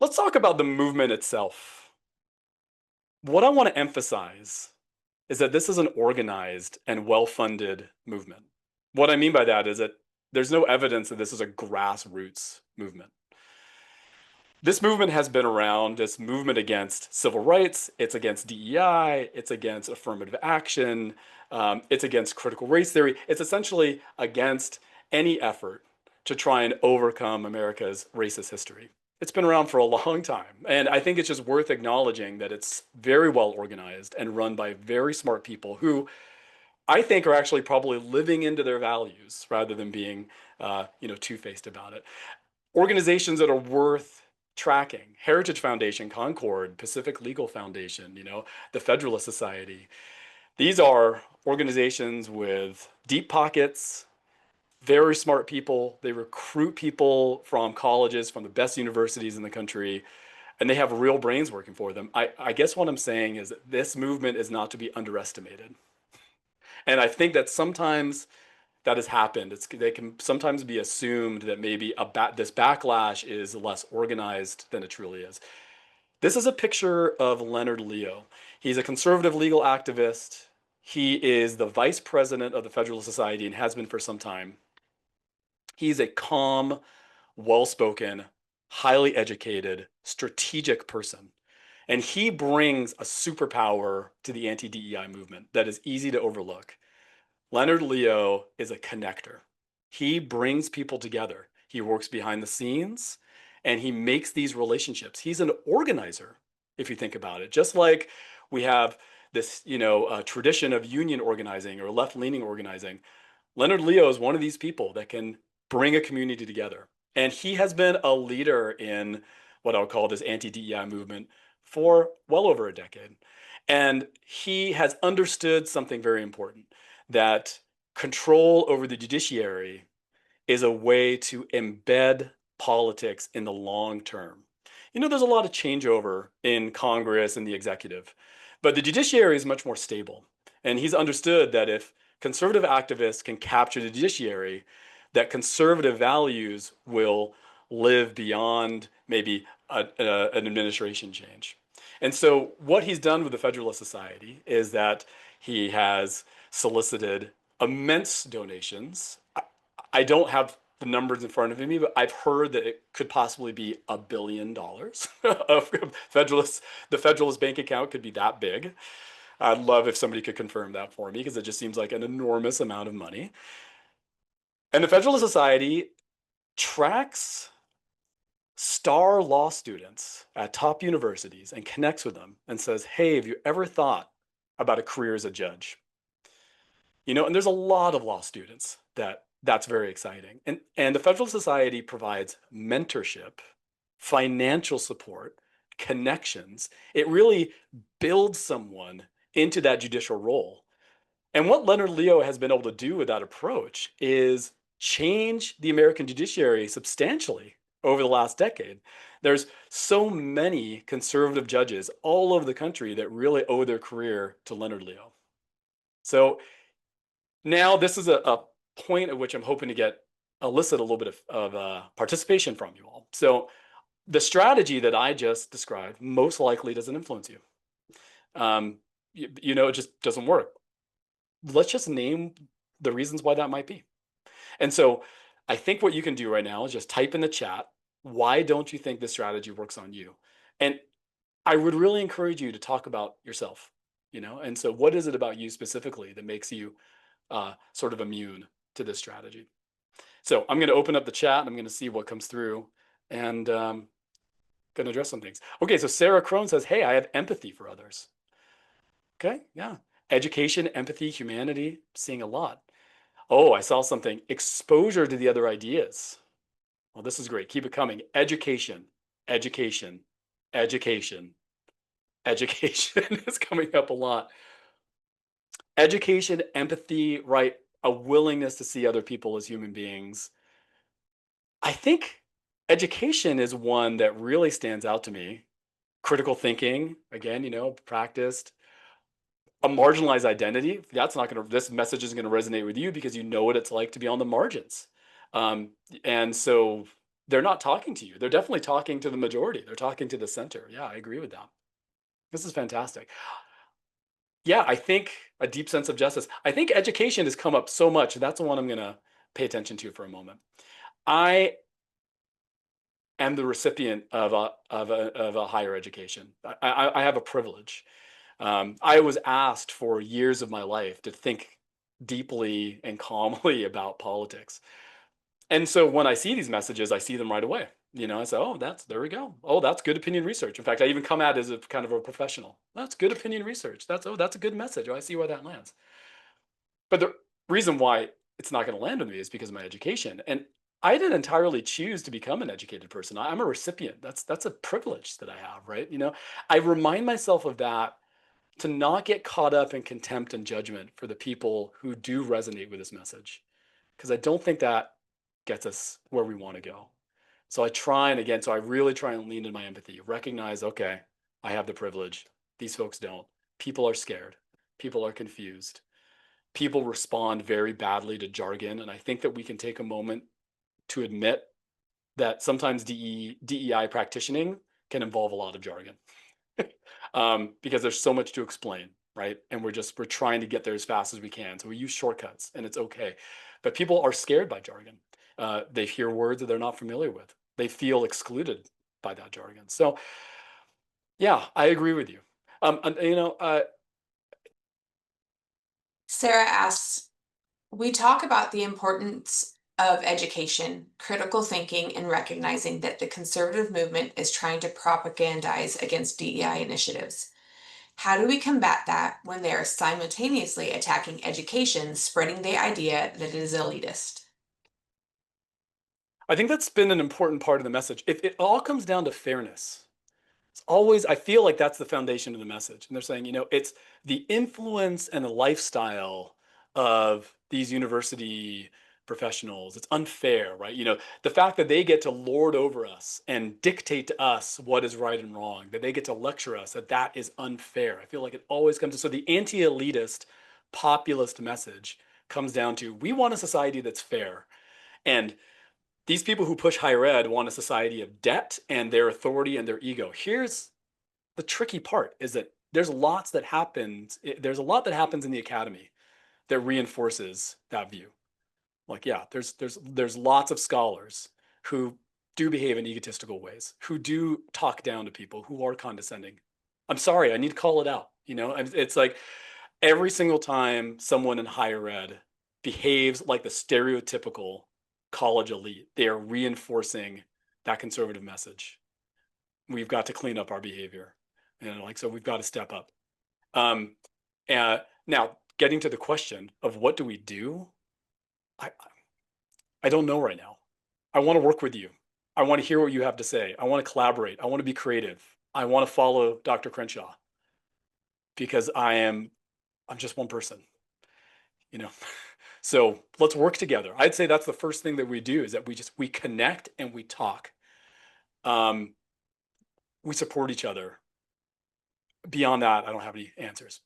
Let's talk about the movement itself. What I want to emphasize is that this is an organized and well-funded movement. What I mean by that is that there's no evidence that this is a grassroots movement. This movement has been around, this movement against civil rights, it's against DEI, it's against affirmative action, it's against critical race theory. It's essentially against any effort to try and overcome America's racist history. It's been around for a long time. And I think it's just worth acknowledging that it's very well organized and run by very smart people who I think are actually probably living into their values rather than being, two-faced about it. Organizations that are worth tracking: Heritage Foundation, Concord, Pacific Legal Foundation, the Federalist Society. These are organizations with deep pockets, very smart people. They recruit people from colleges, from the best universities in the country, and they have real brains working for them. I guess what I'm saying is that this movement is not to be underestimated. And I think that sometimes that has happened. They can sometimes be assumed that maybe this backlash is less organized than it truly is. This is a picture of Leonard Leo. He's a conservative legal activist. He is the vice president of the Federalist Society and has been for some time. He's a calm, well-spoken, highly educated, strategic person. And he brings a superpower to the anti-DEI movement that is easy to overlook. Leonard Leo is a connector. He brings people together. He works behind the scenes and he makes these relationships. He's an organizer, if you think about it. Just like we have this, tradition of union organizing or left-leaning organizing, Leonard Leo is one of these people that can bring a community together. And he has been a leader in what I'll call this anti-DEI movement for well over a decade. And he has understood something very important, that control over the judiciary is a way to embed politics in the long term. There's a lot of changeover in Congress and the executive, but the judiciary is much more stable. And he's understood that if conservative activists can capture the judiciary, that conservative values will live beyond maybe an administration change. And so what he's done with the Federalist Society is that he has solicited immense donations. I don't have the numbers in front of me, but I've heard that it could possibly be $1 billion of the Federalist bank account could be that big. I'd love if somebody could confirm that for me because it just seems like an enormous amount of money. And the Federalist Society tracks star law students at top universities and connects with them and says, hey, have you ever thought about a career as a judge? And there's a lot of law students that's very exciting. And the Federalist Society provides mentorship, financial support, connections. It really builds someone into that judicial role. And what Leonard Leo has been able to do with that approach is change the American judiciary substantially over the last decade. There's so many conservative judges all over the country that really owe their career to Leonard Leo. So now this is a point at which I'm hoping to elicit a little bit of participation from you all. So the strategy that I just described most likely doesn't influence you. It just doesn't work. Let's just name the reasons why that might be. And so I think what you can do right now is just type in the chat, why don't you think this strategy works on you? And I would really encourage you to talk about yourself, and so what is it about you specifically that makes you sort of immune to this strategy? So I'm going to open up the chat and I'm going to see what comes through and going to address some things. Okay, so Sarah Crone says, hey, I have empathy for others. Okay, yeah. Education, empathy, humanity, seeing a lot. Oh, I saw something. Exposure to the other ideas. Well, this is great. Keep it coming. Education, education, education, education is coming up a lot. Education, empathy, right? A willingness to see other people as human beings. I think education is one that really stands out to me. Critical thinking, again, practiced. A marginalized identity, this message isn't going to resonate with you because you know what it's like to be on the margins. And so they're not talking to you. They're definitely talking to the majority. They're talking to the center. Yeah, I agree with that. This is fantastic. Yeah, I think a deep sense of justice. I think education has come up so much. That's the one I'm going to pay attention to for a moment. I am the recipient of a higher education. I have a privilege. I was asked for years of my life to think deeply and calmly about politics. And so when I see these messages, I see them right away. I say, oh, there we go. Oh, that's good opinion research. In fact, I even come at it as a kind of a professional. That's good opinion research. That's a good message. Oh, I see where that lands. But the reason why it's not going to land with me is because of my education. And I didn't entirely choose to become an educated person. I'm a recipient. That's a privilege that I have, right? I remind myself of that to not get caught up in contempt and judgment for the people who do resonate with this message, because I don't think that gets us where we want to go. So I really try and lean into my empathy, recognize, okay, I have the privilege. These folks don't. People are scared. People are confused. People respond very badly to jargon. And I think that we can take a moment to admit that sometimes DEI practicing can involve a lot of jargon. Because there's so much to explain, right? And we're trying to get there as fast as we can. So we use shortcuts, and it's okay. But people are scared by jargon. They hear words that they're not familiar with. They feel excluded by that jargon. So yeah, I agree with you. And, Sarah asks, we talk about the importance of education, critical thinking, and recognizing that the conservative movement is trying to propagandize against DEI initiatives. How do we combat that when they are simultaneously attacking education, spreading the idea that it is elitist? I think that's been an important part of the message. It all comes down to fairness. It's always, I feel like that's the foundation of the message. And they're saying, it's the influence and the lifestyle of these university professionals. It's unfair, right? The fact that they get to lord over us and dictate to us what is right and wrong, that they get to lecture us, that is unfair. I feel like it always comes to, so the anti-elitist populist message comes down to, we want a society that's fair. And these people who push higher ed want a society of debt and their authority and their ego. Here's the tricky part, is that there's a lot that happens in the academy that reinforces that view. Like, yeah, there's lots of scholars who do behave in egotistical ways, who do talk down to people, who are condescending. I'm sorry, I need to call it out. It's like every single time someone in higher ed behaves like the stereotypical college elite, they are reinforcing that conservative message. We've got to clean up our behavior. So we've got to step up. Um, now, getting to the question of what do we do, I, I don't know right now. I want to work with you. I want to hear what you have to say. I want to collaborate. I want to be creative. I want to follow Dr. Crenshaw because I'm just one person, you know. So let's work together. I'd say that's the first thing that we do, is that we connect and we talk. We support each other. Beyond that, I don't have any answers.